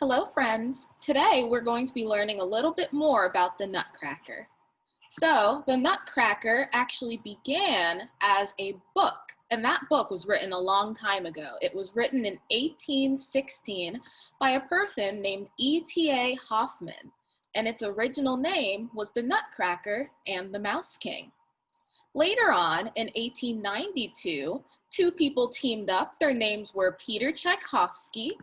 Hello, friends. Today we're going to be learning a little bit more about the Nutcracker. So, the Nutcracker actually began as a book, and that book was written a long time ago. It was written in 1816 by a person named E.T.A. Hoffman, and its original name was The Nutcracker and the Mouse King. Later on, in 1892, two people teamed up. Their names were Peter Tchaikovsky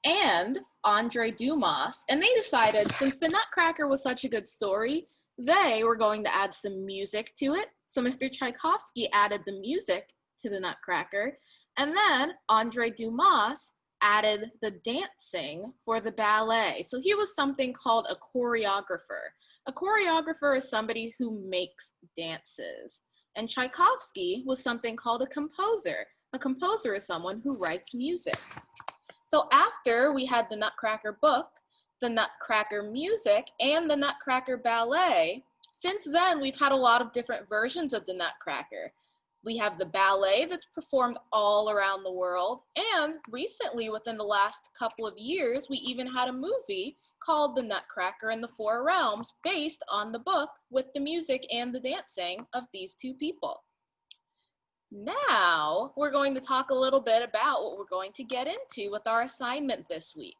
and Andre Dumas, and they decided since the Nutcracker was such a good story, they were going to add some music to it. So Mr. Tchaikovsky added the music to the Nutcracker, and then Andre Dumas added the dancing for the ballet. So he was something called a choreographer. A choreographer is somebody who makes dances. And Tchaikovsky was something called a composer. A composer is someone who writes music. So after we had the Nutcracker book, the Nutcracker music, and the Nutcracker ballet, since then we've had a lot of different versions of the Nutcracker. We have the ballet that's performed all around the world, and recently, within the last couple of years, we even had a movie called The Nutcracker in the Four Realms, based on the book with the music and the dancing of these two people. Now, we're going to talk a little bit about what we're going to get into with our assignment this week.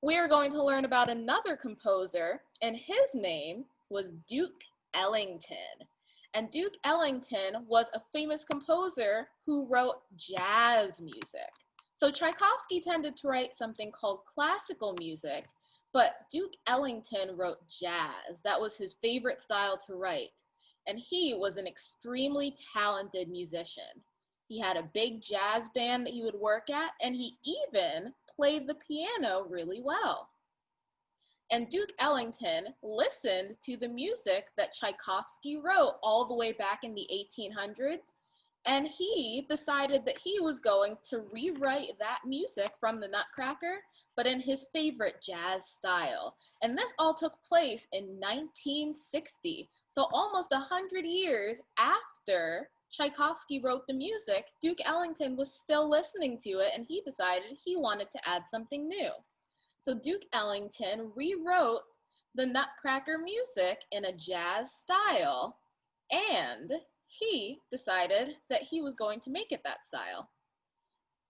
We are going to learn about another composer, and his name was Duke Ellington. And Duke Ellington was a famous composer who wrote jazz music. So Tchaikovsky tended to write something called classical music, but Duke Ellington wrote jazz. That was his favorite style to write. And he was an extremely talented musician. He had a big jazz band that he would work at, and he even played the piano really well. And Duke Ellington listened to the music that Tchaikovsky wrote all the way back in the 1800s, and he decided that he was going to rewrite that music from the Nutcracker, but in his favorite jazz style. And this all took place in 1960. So almost 100 years after Tchaikovsky wrote the music, Duke Ellington was still listening to it, and he decided he wanted to add something new. So Duke Ellington rewrote the Nutcracker music in a jazz style, and he decided that he was going to make it that style.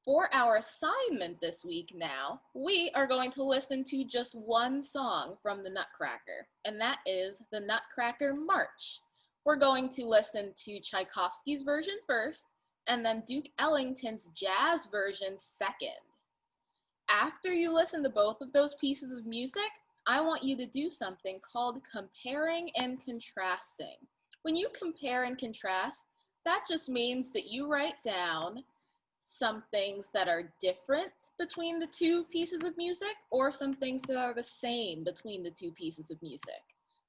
For our assignment this week now, we are going to listen to just one song from the Nutcracker, and that is the Nutcracker March. We're going to listen to Tchaikovsky's version first, and then Duke Ellington's jazz version second. After you listen to both of those pieces of music, I want you to do something called comparing and contrasting. When you compare and contrast, that just means that you write down some things that are different between the two pieces of music, or some things that are the same between the two pieces of music.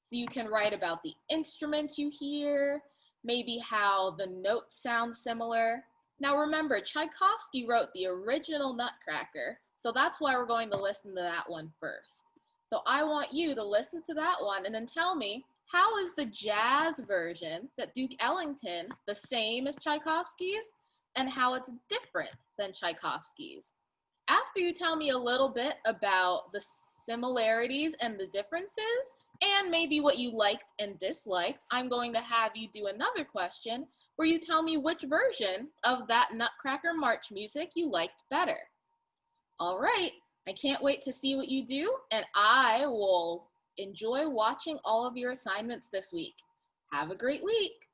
So you can write about the instruments you hear, maybe how the notes sound similar. Now remember, Tchaikovsky wrote the original Nutcracker, so that's why we're going to listen to that one first. So I want you to listen to that one and then tell me, how is the jazz version that Duke Ellington the same as Tchaikovsky's, and how it's different than Tchaikovsky's? After you tell me a little bit about the similarities and the differences, and maybe what you liked and disliked, I'm going to have you do another question where you tell me which version of that Nutcracker March music you liked better. All right, I can't wait to see what you do, and I will enjoy watching all of your assignments this week. Have a great week.